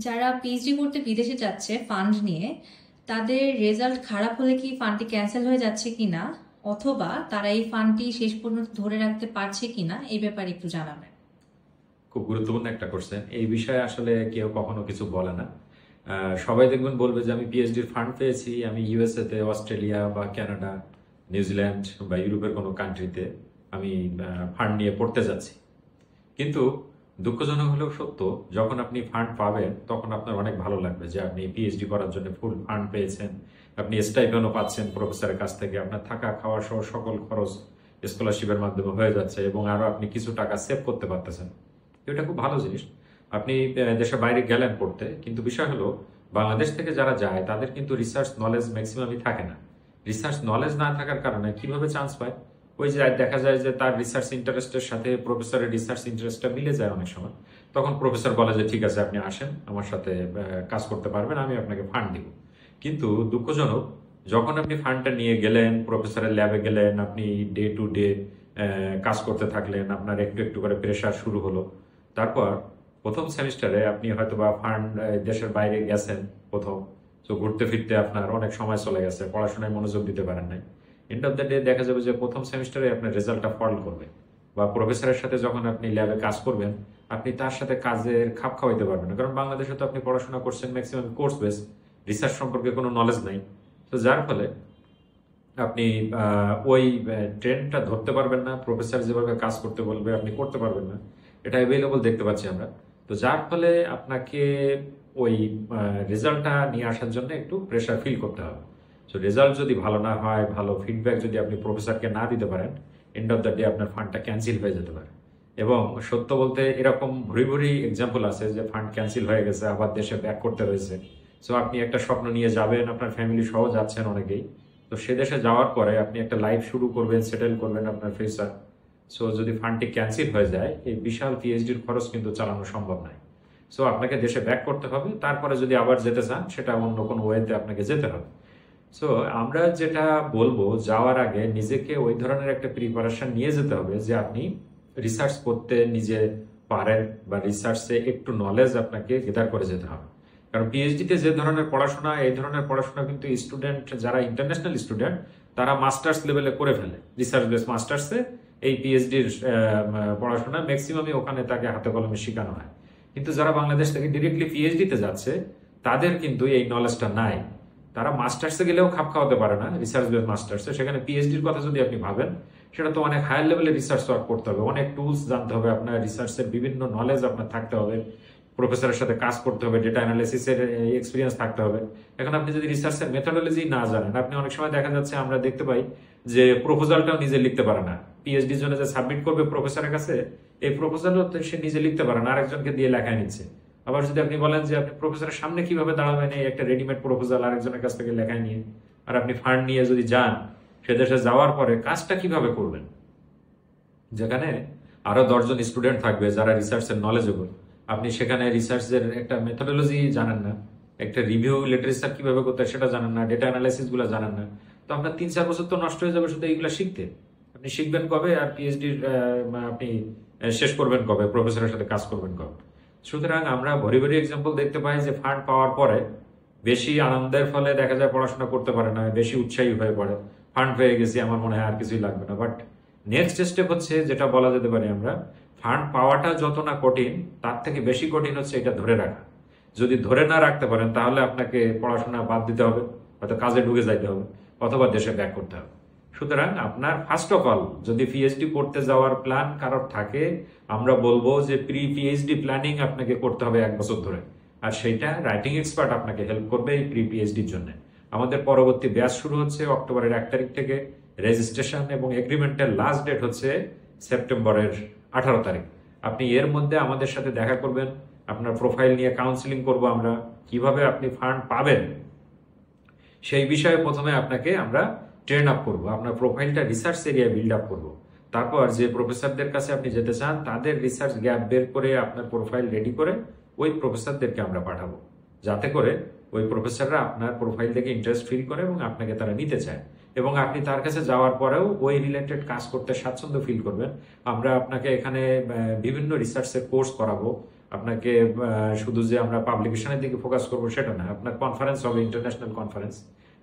যারা পিএইচডি করতে বিদেশে যাচ্ছে ফান্ড নিয়ে, তাদের রেজাল্ট খারাপ হলে কি ফান্ডটি ক্যান্সেল হয়ে যাচ্ছে কিনা, অথবা তারা এই ফান্ডটি শেষ পর্যন্ত ধরে রাখতে পারছে কিনা, এই ব্যাপারে একটু জানাবেন। খুব গুরুত্বপূর্ণ একটা কোশ্চেন। এই বিষয়ে আসলে কেউ কখনো কিছু বলে না। সবাই দেখবেন বলবে যে আমি পিএইচডির ফান্ড পেয়েছি, আমি ইউএসএ তে, অস্ট্রেলিয়া বা কানাডা, নিউজিল্যান্ড বা ইউরোপের কোনো কান্ট্রিতে আমি ফান্ড নিয়ে পড়তে যাচ্ছি। কিন্তু দুঃখজনক হলেও সত্য, যখন আপনি ফান্ড পাবেন তখন আপনার অনেক ভালো লাগবে যে আপনি পিএইচডি করার জন্য ফুল ফান্ড পেয়েছেন, আপনি স্টাইপেন্ডও পাচ্ছেন প্রফেসরের কাছ থেকে, আপনার থাকা খাওয়া সহ সকল খরচ স্কলারশিপের মাধ্যমে হয়ে যাচ্ছে এবং আরো আপনি কিছু টাকা সেভ করতে পারতেছেন। এটা খুব ভালো জিনিস। আপনি দেশের বাইরে গেলেন পড়তে, কিন্তু বিষয় হলো বাংলাদেশ থেকে যারা যায় তাদের কিন্তু রিসার্চ নলেজ ম্যাক্সিমামই থাকে না। রিসার্চ নলেজ না থাকার কারণে কিভাবে চান্স পায়? ওই যে দেখা যায় যে তার রিসার্চ ইন্টারেস্টের সাথে প্রফেসরের রিসার্চ ইন্টারেস্টটা মিলে যায় অনেক সময়। তখন প্রফেসর বলে যে ঠিক আছে, আপনি আসেন আমার সাথে কাজ করতে পারবেন, আমি আপনাকে ফান্ড দিব। কিন্তু দুঃখজনক, যখন আপনি ফান্ডটা নিয়ে গেলেন, প্রফেসরের ল্যাবে গেলেন, আপনি ডে টু ডে কাজ করতে থাকলেন, আপনার একটু একটু করে প্রেশার শুরু হলো। তারপর প্রথম সেমিস্টারে আপনি হয়তো বা ফান্ড দেশের বাইরে গেছেন প্রথম, তো ঘুরতে ফিরতে আপনার অনেক সময় চলে গেছে, পড়াশোনায় মনোযোগ দিতে পারেন নাই। এন্ড অফ দ্য ডে দেখা যাবে যে প্রথম সেমিস্টারে আপনার রেজাল্টটা ফল করবে, বা প্রফেসরের সাথে যখন আপনি ল্যাবে কাজ করবেন আপনি তার সাথে কাজের খাপ খাওয়াইতে পারবেন না, কারণ বাংলাদেশে তো আপনি পড়াশোনা করছেন ম্যাক্সিমাম কোর্স বেস, রিসার্চ সম্পর্কে কোনো নলেজ নাই। তো যার ফলে আপনি ওই ট্রেন্ডটা ধরতে পারবেন না, প্রফেসর যেভাবে কাজ করতে বলবে আপনি করতে পারবেন না। এটা অ্যাভেলেবল দেখতে পাচ্ছি আমরা। তো যার ফলে আপনাকে ওই রেজাল্টটা নিয়ে আসার জন্য একটু প্রেশার ফিল করতে হবে। তো রেজাল্ট যদি ভালো না হয়, ভালো ফিডব্যাক যদি আপনি প্রফেসরকে না দিতে পারেন, এন্ড অফ দ্য ডে আপনার ফান্ডটা ক্যান্সেল হয়ে যেতে পারে। এবং সত্য বলতে এরকম ভুরি ভুরি এক্সাম্পল আছে যে ফান্ড ক্যান্সেল হয়ে গেছে, আবার দেশে ব্যাক করতে হয়েছে। সো আপনি একটা স্বপ্ন নিয়ে যাবেন, আপনার ফ্যামিলি সহ যাচ্ছেন অনেকেই। তো সে দেশে যাওয়ার পরে আপনি একটা লাইফ শুরু করবেন, সেটেল করবেন আপনার ফিউচার। সো যদি ফান্ডটি ক্যান্সেল হয়ে যায়, এই বিশাল পিএইচডির খরচ কিন্তু চালানো সম্ভব নয়। সো আপনাকে দেশে ব্যাক করতে হবে, তারপরে যদি আবার যেতে চান সেটা অন্য কোনো ওয়েতে আপনাকে যেতে হবে। সো আমরা যেটা বলবো, যাওয়ার আগে নিজেকে ওই ধরনের একটা প্রিপারেশন নিয়ে যেতে হবে যে আপনি রিসার্চ করতে নিজে পারেন, বা রিসার্চে একটু নলেজ আপনাকে গেদার করে যেতে হবে। কারণ পিএইচডিতে যে ধরনের পড়াশোনা, এই ধরনের পড়াশোনা কিন্তু স্টুডেন্ট যারা ইন্টারন্যাশনাল স্টুডেন্ট তারা মাস্টার্স লেভেলে করে ফেলে। রিসার্চ বেস মাস্টার্সে এই পিএইচডির পড়াশোনা ম্যাক্সিমামই ওখানে তাকে হাতে কলমে শেখানো হয়। কিন্তু যারা বাংলাদেশ থেকে ডিরেক্টলি পিএইচডিতে যাচ্ছে তাদের কিন্তু এই নলেজটা নাই। তারা মাস্টার্সে গেলেও খাপ খাওয়াতে পারে না রিসার্চ বেস মাস্টার্সে। সেখানে পিএইচডির কথা যদি আপনি ভাবেন, সেটা তো অনেক হায়ার লেভেলে রিসার্চ ওয়ার্ক করতে হবে, অনেক টুলস জানতে হবে, আপনার রিসার্চের বিভিন্ন নলেজ আপনার থাকতে হবে, প্রফেসরের সাথে কাজ করতে হবে, ডেটা অ্যানালিসিসের এক্সপিরিয়েন্স থাকতে হবে। এখন আপনি যদি রিসার্চের মেথোডোলজি না জানেন, আপনি অনেক সময় দেখা যাচ্ছে আমরা দেখতে পাই যে প্রপোজালটাও নিজে লিখতে পারে না, পিএইচডির জন্য যে সাবমিট করবে প্রফেসরের কাছে, এই প্রপোজালও সে নিজে লিখতে পারে না, আরেকজনকে দিয়ে লেখায় নিচ্ছে। আবার যদি আপনি বলেন যে আপনি প্রফেসরের সামনে কিভাবে দাঁড়াবেন, এই একটা রেডিমেড প্রপোজাল আরেকজনের কাছ থেকে লেখায় নিয়ে, আর আপনি ফান্ড নিয়ে যদি যান, সে দেশে যাওয়ার পরে কাজটা কিভাবে করবেন, যেখানে আরো 10 জন স্টুডেন্ট থাকবে যারা রিসার্চের নলেজেবল, আপনি সেখানে রিসার্চের একটা মেথোডোলজি জানেন না, একটা রিভিউ লিটারেচার কিভাবে করতে হয় সেটা জানেন না, ডেটা অ্যানালাইসিস গুলো জানেন না, তো আপনার 3-4 বছর তো নষ্ট হয়ে যাবে শুধু এইগুলা শিখতে। আপনি শিখবেন কবে, আর পিএইচডির আপনি শেষ করবেন কবে, প্রফেসরের সাথে কাজ করবেন কবে? সুতরাং আমরা ভরি ভরি এক্সাম্পল দেখতে পাই যে ফান্ড পাওয়ার পরে বেশি আনন্দের ফলে দেখা যায় পড়াশোনা করতে পারে না, বেশি উৎসাহী হয়ে পড়ে, ফান্ড পেয়ে গেছি আমার মনে হয় আর কিছুই লাগবে না। বাট নেক্সট স্টেপ হচ্ছে, যেটা বলা যেতে পারে আমরা, ফান্ড পাওয়াটা যত না কঠিন, তার থেকে বেশি কঠিন হচ্ছে এটা ধরে রাখা। যদি ধরে না রাখতে পারেন তাহলে আপনাকে পড়াশোনা বাদ দিতে হবে, হয়তো কাজে ঢুকে যাইতে হবে, অথবা দেশে ব্যাক করতে হবে। সুতরাং আপনার ফার্স্ট অফ অল যদি পিএইচডি করতে যাওয়ার প্ল্যান কারোর থাকে, আমরা বলবো যে প্রি পিএইচডি প্ল্যানিং আপনাকে করতে হবে 1 বছর ধরে। আর সেইটা রাইটিং এক্সপার্ট আপনাকে হেল্প করবে এই প্রি পিএইচডির জন্য। আমাদের পরবর্তী ব্যাচ শুরু হচ্ছে অক্টোবরের 1 তারিখ থেকে, রেজিস্ট্রেশন এবং এগ্রিমেন্টের লাস্ট ডেট হচ্ছে সেপ্টেম্বরের 18 তারিখ। আপনি এর মধ্যে আমাদের সাথে দেখা করবেন, আপনার প্রোফাইল নিয়ে কাউন্সিলিং করব আমরা, কিভাবে আপনি ফান্ড পাবেন সেই বিষয়ে প্রথমে আপনাকে আমরা ট্রেন আপ করবো, আপনার প্রোফাইলটা রিসার্চ এরিয়া বিল্ড আপ করবো। তারপর যে প্রফেসরদের কাছে আপনি যেতে চান তাদের রিসার্চ গ্যাপ বের করে আপনার প্রোফাইল রেডি করে ওই প্রফেসরদেরকে আমরা পাঠাবো, যাতে করে ওই প্রফেসররা আপনার প্রোফাইল দেখে ইন্টারেস্ট ফিল করে এবং আপনাকে তারা নিতে চায়, এবং আপনি তার কাছে যাওয়ার পরেও ওই রিলেটেড কাজ করতে স্বাচ্ছন্দ্য ফিল করবেন। আমরা আপনাকে এখানে বিভিন্ন রিসার্চের কোর্স করাবো, আপনাকে শুধু যে আমরা পাবলিকেশনের দিকে ফোকাস করবো সেটা না, আপনার কনফারেন্স হবে, ইন্টারন্যাশনাল কনফারেন্স,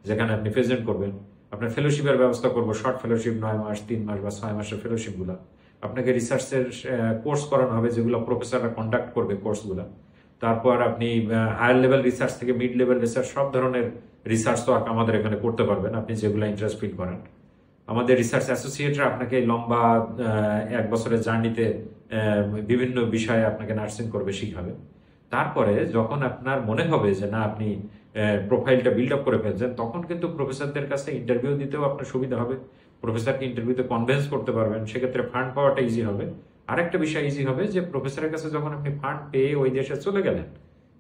যেখানে আপনি প্রেজেন্ট করবেন। আপনার ফেলোশিপের ব্যবস্থা করবো, শর্ট ফেলোশিপ 9 মাস, 3 মাস বা 6 মাসের ফেলোশিপগুলো। আপনাকে রিসার্চের কোর্স করানো হবে, যেগুলো প্রফেসররা কন্ডাক্ট করবে কোর্সগুলো। তারপর আপনি হায়ার লেভেল রিসার্চ থেকে মিড লেভেল রিসার্চ, সব ধরনের রিসার্চ তো আমাদের এখানে করতে পারবেন আপনি যেগুলো ইন্টারেস্ট ফিল করেন। আমাদের রিসার্চ অ্যাসোসিয়েটরা আপনাকে লম্বা 1 বছরের জার্নিতে বিভিন্ন বিষয়ে আপনাকে নার্সিং করবে, শিখাবে। তারপরে যখন আপনার মনে হবে যে না আপনি প্রোফাইলটা বিল্ড আপ করে ফেলছেন, তখন কিন্তু প্রফেসরদের কাছে ইন্টারভিউ দিতেও আপনার সুবিধা হবে, প্রফেসরকে ইন্টারভিউতে কনভিন্স করতে পারবেন, সেক্ষেত্রে ফান্ড পাওয়াটা ইজি হবে। আরেকটা বিষয় ইজি হবে যে প্রফেসরের কাছে যখন আপনি ফান্ড পেয়ে ওই দেশে চলে গেলেন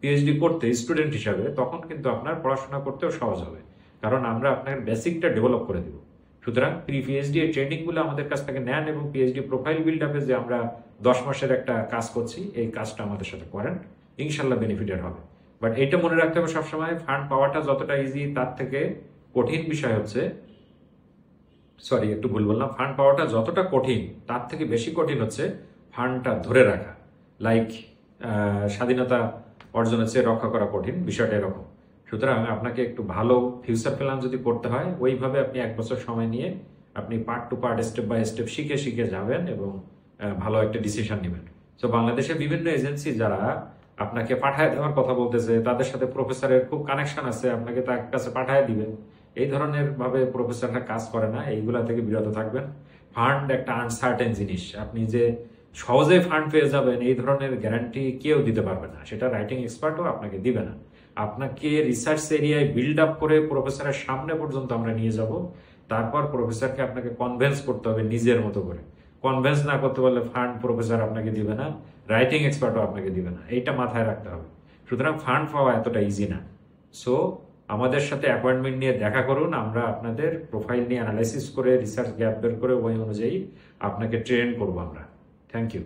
পিএইচডি করতে স্টুডেন্ট হিসাবে, তখন কিন্তু আপনার পড়াশোনা করতেও সহজ হবে, কারণ আমরা আপনার বেসিকটা ডেভেলপ করে দিব। সুতরাং প্রি পিএইচডি এর ট্রেনিংগুলো আমাদের কাছ থেকে নেন এবং পিএইচডি প্রোফাইল বিল্ড আপে যে আমরা 10 মাসের একটা কাজ করছি, এই কাজটা আমাদের সাথে করেন, ইনশাল্লাহ বেনিফিটেড হবে। বাট এটা মনে রাখতে হবে সবসময়, ফান্ড পাওয়াটা যতটা ইজি তার থেকে কঠিন বিষয় হচ্ছে, সরি একটু ভুল বললাম, ফান্ড পাওয়াটা যতটা কঠিন তার থেকে বেশি কঠিন হচ্ছে ফান্ডটা ধরে রাখা। লাইক স্বাধীনতা অর্জনের চেয়ে রক্ষা করা কঠিন, বিষয়টা এরকম। সুতরাং আপনাকে একটু ভালো ফিউচার প্ল্যান যদি করতে হয়, ওইভাবে আপনি 1 বছর সময় নিয়ে আপনি part to part, step by step শিখে শিখে যাবেন এবং ভালো একটা ডিসিশন নেবেন। তো বাংলাদেশের বিভিন্ন এজেন্সি যারা আপনাকে পাঠায় দেওয়ার কথা বলতেছে, তাদের সাথে প্রফেসরের খুব কানেকশন আছে, আপনাকে তার কাছে পাঠায় দিবেন, এই ধরনের ভাবে প্রফেসররা কাজ করে না, এইগুলা থেকে বিরত থাকবেন। ফান্ড একটা আনসার্টেন জিনিস, আপনি যে সহজে ফান্ড পেয়ে যাবেন এই ধরনের গ্যারান্টি কেউ দিতে পারবে না, সেটা রাইটিং এক্সপার্টও আপনাকে দিবে না। আপনাকে রিসার্চ এরিয়ায় বিল্ড আপ করে প্রফেসরের সামনে পর্যন্ত আমরা নিয়ে যাব, তারপর প্রফেসরকে আপনাকে কনভিন্স করতে হবে নিজের মতো করে। কনভিন্স না করতে পারলে ফান্ড প্রফেসর আপনাকে দিবে না, রাইটিং এক্সপার্টও আপনাকে দিবে না, এইটা মাথায় রাখতে হবে। সুতরাং ফান্ড পাওয়া এতটা ইজি না। সো আমাদের সাথে অ্যাপয়েন্টমেন্ট নিয়ে দেখা করুন, আমরা আপনাদের প্রোফাইল নিয়ে অ্যানালাইসিস করে রিসার্চ গ্যাপ বের করে ওই অনুযায়ী আপনাকে ট্রেন করবো আমরা। Thank you.